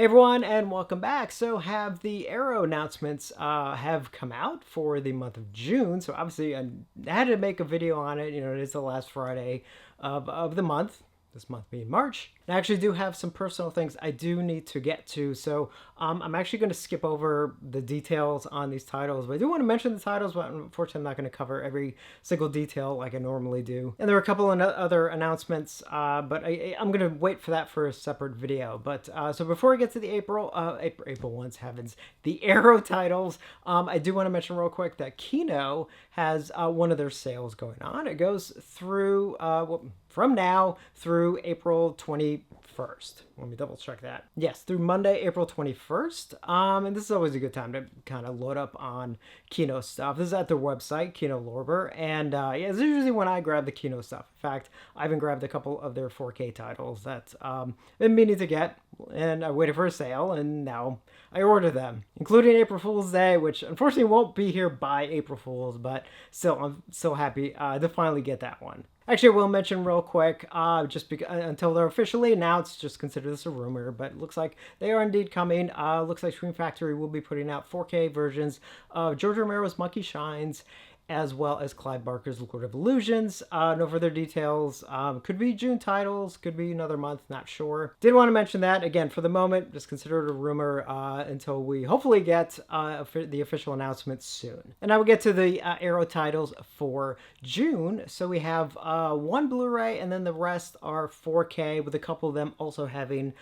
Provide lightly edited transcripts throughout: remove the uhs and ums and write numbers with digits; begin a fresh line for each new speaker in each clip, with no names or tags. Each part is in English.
Hey everyone, and welcome back. So, have the Arrow announcements have come out for the month of June? So, obviously, I had to make a video on it. You know, it is the last Friday of the month. This month being March. I actually do have some personal things I do need to get to, so I'm actually going to skip over the details on these titles. But I do want to mention the titles, but unfortunately, I'm not going to cover every single detail like I normally do. And there are a couple of other announcements, but I'm going to wait for that for a separate video. But so before we get to the April ones, heavens, the Arrow titles, I do want to mention real quick that Kino has one of their sales going on. It goes through from now through April 21st. Let me double check that. Yes, through Monday, April 21st. And this is always a good time to kind of load up on Kino stuff. This is at their website, Kino Lorber. And yeah, it's usually when I grab the Kino stuff. In fact, I even grabbed a couple of their 4K titles that I've been meaning to get. And I waited for a sale, and now I ordered them, including April Fool's Day, which unfortunately won't be here by April Fool's, but still, I'm so happy to finally get that one. Actually, I will mention real quick, until they're officially announced, just consider this a rumor, but it looks like they are indeed coming. Looks like Scream Factory will be putting out 4K versions of George Romero's Monkey Shines, as well as Clive Barker's Lord of Illusions. No further details. Could be June titles, could be another month, not sure. Did want to mention that, again, for the moment, just consider it a rumor until we hopefully get the official announcement soon. And now we get to the Arrow titles for June. So we have one Blu-ray, and then the rest are 4K, with a couple of them also having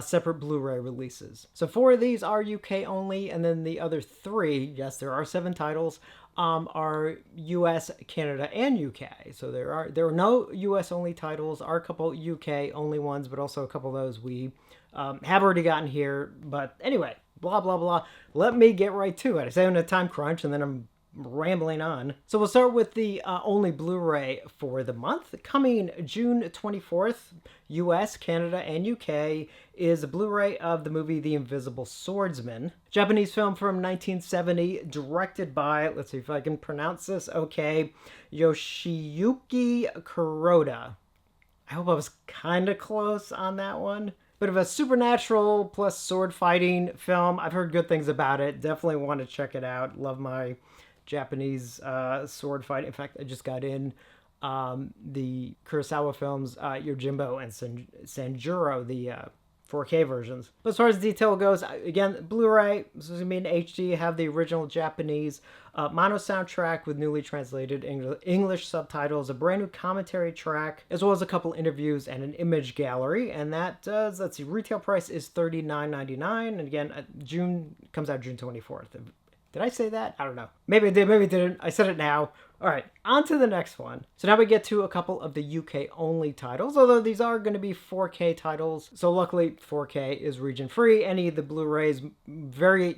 separate Blu-ray releases. So 4 of these are UK only, and then the other 3, yes, there are 7 titles, are US, Canada, and UK. So there are no US only titles, are a couple UK only ones, but also a couple of those we have already gotten here. But anyway, blah blah blah. Let me get right to it. I say I'm in a time crunch, and then I'm rambling on. So we'll start with the only Blu-ray for the month. Coming June 24th, US, Canada, and UK, is a Blu-ray of the movie The Invisible Swordsman. Japanese film from 1970, directed by, let's see if I can pronounce this okay, Yoshiyuki Kuroda. I hope I was kind of close on that one. Bit of a supernatural plus sword fighting film. I've heard good things about it. Definitely want to check it out. Love my Japanese sword fight. In fact, I just got in the Kurosawa films, Yojimbo and Sanjuro, the 4K versions. But as far as detail goes, again, Blu-ray, this is going to be in HD, have the original Japanese mono soundtrack with newly translated English subtitles, a brand new commentary track, as well as a couple interviews and an image gallery. And that does, let's see, retail price is $39.99. And again, comes out June 24th. Did I say that? I don't know. Maybe I did, maybe I didn't. I said it now. All right, on to the next one. So now we get to a couple of the UK only titles, although these are going to be 4K titles. So luckily 4K is region free. Any of the Blu-rays very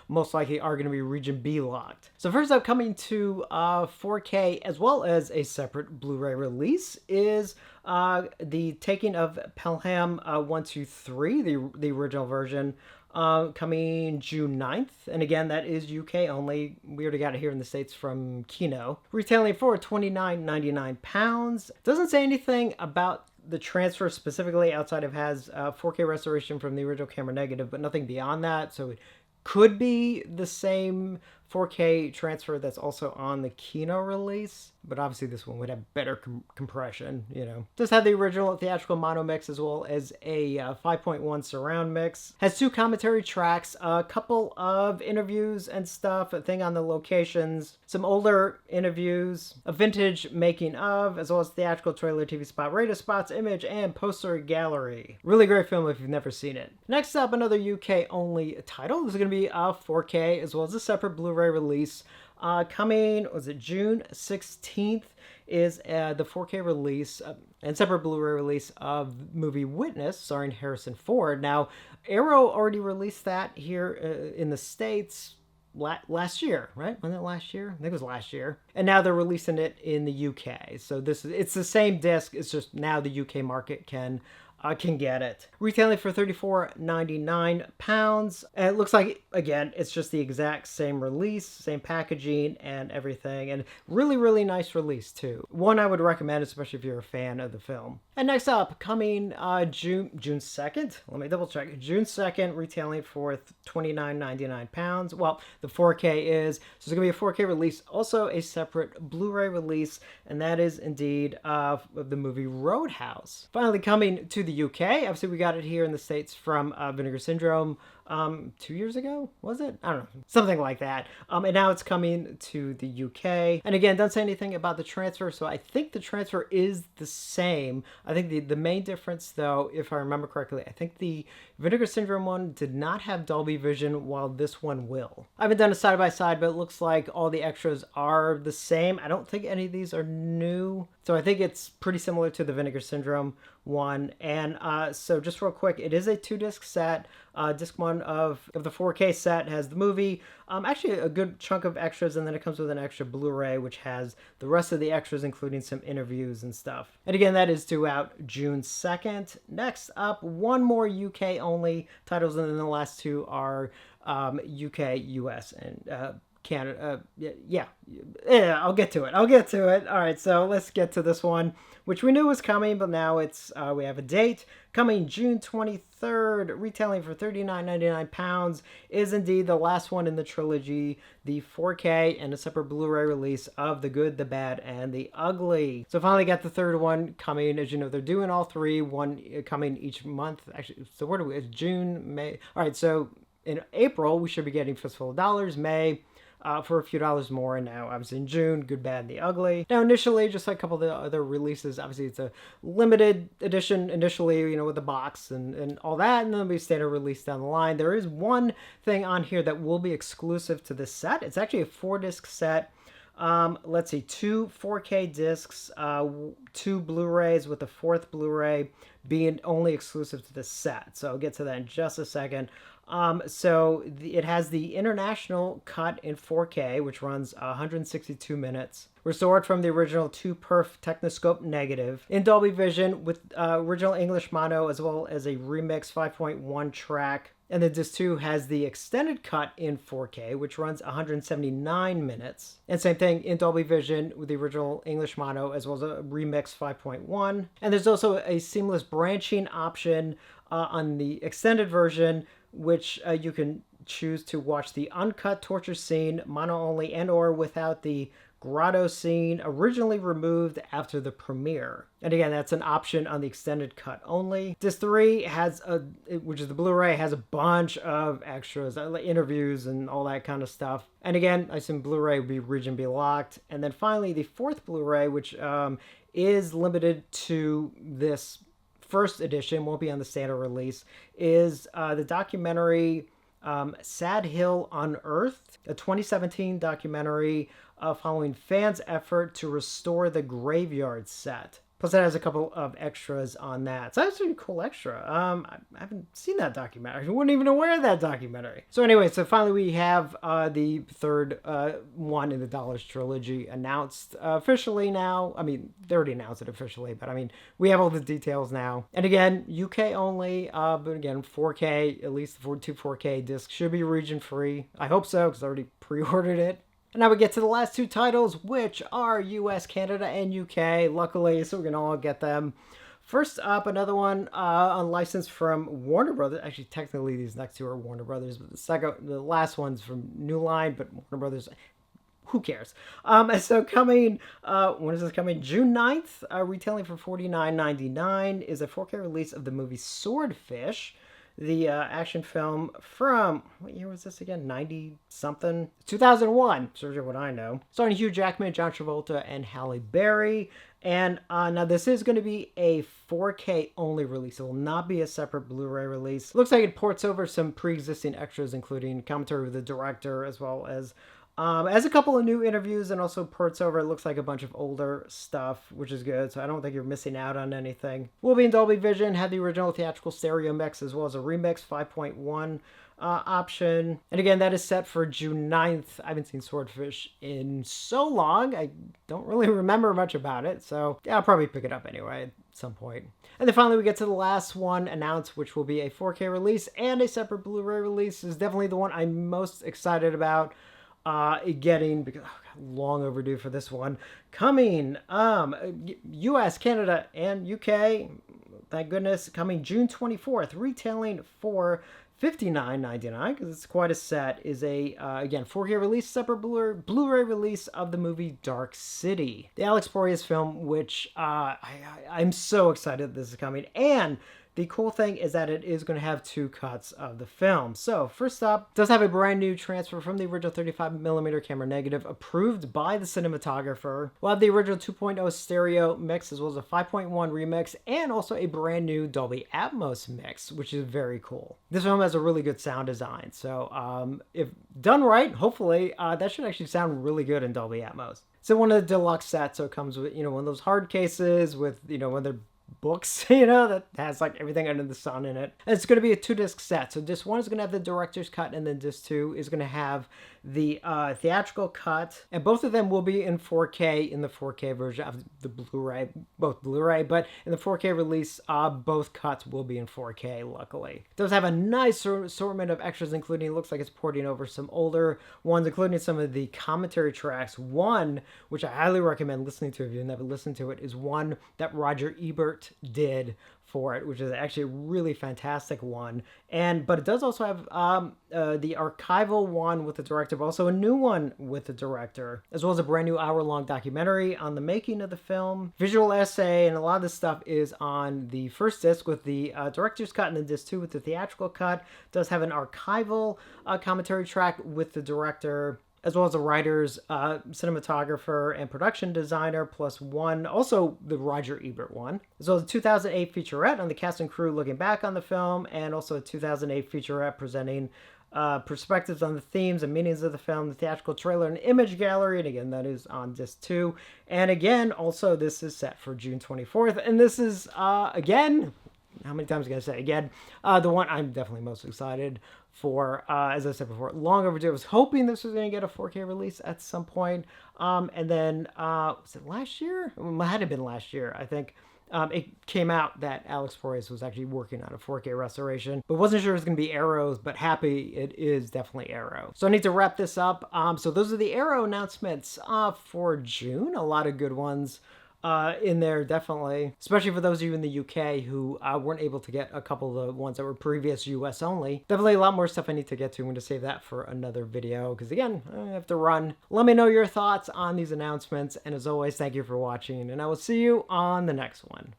most likely are going to be region B locked. So first up, coming to 4K as well as a separate Blu-ray release, is the Taking of Pelham 1, 2, 3, the original version. Coming June 9th. And again, that is UK only. We already got it here in the States from Kino. Retailing for £29.99. Doesn't say anything about the transfer specifically outside of has 4K restoration from the original camera negative, but nothing beyond that. So it could be the same 4K transfer that's also on the Kino release, but obviously this one would have better compression, you know. Does have the original theatrical mono mix as well as a 5.1 surround mix. Has 2 commentary tracks, a couple of interviews and stuff, a thing on the locations, some older interviews, a vintage making of, as well as theatrical trailer, TV spot, radio spots, image, and poster gallery. Really great film if you've never seen it. Next up, another UK only title. This is going to be 4K as well as a separate Blu-ray release. Coming, was it June 16th, is the 4K release and separate Blu-ray release of movie Witness, starring Harrison Ford. Now, Arrow already released that here in the States last year, right? Wasn't it last year? I think it was last year. And now they're releasing it in the UK. So it's the same disc. It's just now the UK market can can get it. Retailing for £34.99. And it looks like, again, it's just the exact same release, same packaging and everything. And really, really nice release, too. One I would recommend, especially if you're a fan of the film. And next up, coming June 2nd. Let me double check. June 2nd, retailing for £29.99. Well, the 4K is. So it's going to be a 4K release. Also a separate Blu-ray release. And that is indeed of the movie Roadhouse. Finally coming to the UK. Obviously, we got it here in the States from Vinegar Syndrome 2 years ago, was it? I don't know, something like that. And now it's coming to the UK. And again, doesn't say anything about the transfer, so I think the transfer is the same. I think the main difference, though, if I remember correctly, I think the Vinegar Syndrome one did not have Dolby Vision, while this one will. I haven't done a side-by-side, but it looks like all the extras are the same. I don't think any of these are new, so I think it's pretty similar to the Vinegar Syndrome one. And so just real quick, it is a 2-disc set. Disc 1 of the 4K set has the movie, actually a good chunk of extras, and then it comes with an extra Blu-ray which has the rest of the extras, including some interviews and stuff. And again, that is due out June 2nd. Next up, one more UK only titles, and then the last two are UK, US, and Canada. Yeah, I'll get to it. All right, so let's get to this one, which we knew was coming, but now it's we have a date. Coming June 23rd, retailing for £39.99, is indeed the last one in the trilogy, the 4K and a separate Blu-ray release of The Good, the Bad, and the Ugly. So finally got the third one coming. As you know, they're doing all three, one coming each month. Actually, so where do we? It's June, May. All right, so in April, we should be getting Fistful of Dollars. May, for a few dollars more, and now obviously in June, Good, Bad, and the Ugly. Now initially, just like a couple of the other releases, obviously it's a limited edition initially, you know, with the box and all that, and then there'll be a standard release down the line. There is one thing on here that will be exclusive to this set. It's actually a 4-disc set. Let's see, 2 4K discs, 2 Blu-rays, with the 4th Blu-ray being only exclusive to this set. So I'll get to that in just a second. It has the international cut in 4K, which runs 162 minutes, restored from the original 2-perf Technoscope negative, in Dolby Vision with original English mono, as well as a remix 5.1 track. And then disc 2 has the extended cut in 4K, which runs 179 minutes. And same thing in Dolby Vision with the original English mono, as well as a remix 5.1. And there's also a seamless branching option on the extended version, which you can choose to watch the uncut torture scene, mono only, and or without the grotto scene originally removed after the premiere. And again, that's an option on the extended cut only. Disc 3 has which is the Blu-ray, has a bunch of extras, like interviews and all that kind of stuff. And again, I assume Blu-ray would be region be locked. And then finally, the 4th Blu-ray, which is limited to this first edition, won't be on the standard release, is the documentary Sad Hill Unearthed, a 2017 documentary following fans' effort to restore the graveyard set. Plus, it has a couple of extras on that. So that's a cool extra. I haven't seen that documentary. I wasn't even aware of that documentary. So anyway, so finally we have the third one in the Dollars trilogy announced officially now. I mean, they already announced it officially, but I mean, we have all the details now. And again, UK only, but again, 4K, at least the 2 4K discs should be region free. I hope so, because I already pre-ordered it. And now we get to the last 2 titles, which are US, Canada, and UK, luckily, so we're going to all get them. First up, another one unlicensed from Warner Brothers. Actually, technically, these next 2 are Warner Brothers, but the last one's from New Line, but Warner Brothers, who cares? So coming, when is this coming? June 9th, retailing for $49.99, is a 4K release of the movie Swordfish, the action film from, what year was this again? 90-something? 2001, search what I know. Starring Hugh Jackman, John Travolta, and Halle Berry. And now this is going to be a 4K only release. It will not be a separate Blu-ray release. Looks like it ports over some pre-existing extras, including commentary with the director, as well as a couple of new interviews, and also ports over, it looks like, a bunch of older stuff, which is good, so I don't think you're missing out on anything. Will be in Dolby Vision, had the original theatrical stereo mix, as well as a remix 5.1 option. And again, that is set for June 9th. I haven't seen Swordfish in so long, I don't really remember much about it, so yeah, I'll probably pick it up anyway. some point. And then finally we get to the last one announced, which will be a 4K release and a separate Blu-ray release. Is definitely the one I'm most excited about getting, because long overdue for this one. Coming US, Canada, and UK, thank goodness, coming June 24th, retailing for $59.99, because it's quite a set, is a, again, 4K release, separate Blu-ray release of the movie Dark City. The Alex Proyas film, which I'm so excited this is coming. And the cool thing is that it is going to have 2 cuts of the film. So first up, it does have a brand new transfer from the original 35mm camera negative approved by the cinematographer. We'll have the original 2.0 stereo mix as well as a 5.1 remix and also a brand new Dolby Atmos mix, which is very cool. This film has a really good sound design. So if done right, hopefully that should actually sound really good in Dolby Atmos. So one of the deluxe sets, so it comes with, one of those hard cases with, one of their books, that has like everything under the sun in it. And it's going to be a 2-disc set. So disc 1 is going to have the director's cut, and then disc 2 is going to have the theatrical cut. And both of them will be in 4K in the 4K version of the Blu-ray, both Blu-ray, but in the 4K release, both cuts will be in 4K, luckily. It does have a nice assortment of extras, including, it looks like it's porting over some older ones, including some of the commentary tracks. One, which I highly recommend listening to if you've never listened to it, is one that Roger Ebert did for it, which is actually a really fantastic one. But it does also have the archival one with the director, but also a new one with the director, as well as a brand new hour-long documentary on the making of the film, visual essay, and a lot of this stuff is on the first disc with the director's cut, and then disc 2 with the theatrical cut. It does have an archival commentary track with the director, as well as the writer's cinematographer and production designer, plus one, also the Roger Ebert one, as well as a 2008 featurette on the cast and crew looking back on the film, and also a 2008 featurette presenting perspectives on the themes and meanings of the film, the theatrical trailer and image gallery, and again, that is on disc 2. And again, also, this is set for June 24th, and this is, again, how many times can I say again, the one I'm definitely most excited for, as I said before, long overdue. I was hoping this was going to get a 4K release at some point. And then, was it last year? It had to have been last year, I think. It came out that Alex Proyas was actually working on a 4K restoration, but wasn't sure it was going to be Arrows, but happy it is definitely Arrow. So I need to wrap this up. So those are the Arrow announcements for June. A lot of good ones in there, definitely, especially for those of you in the UK who weren't able to get a couple of the ones that were previous US only. Definitely a lot more stuff I need to get to. I'm going to save that for another video because, again, I have to run. Let me know your thoughts on these announcements, and as always, thank you for watching, and I will see you on the next one.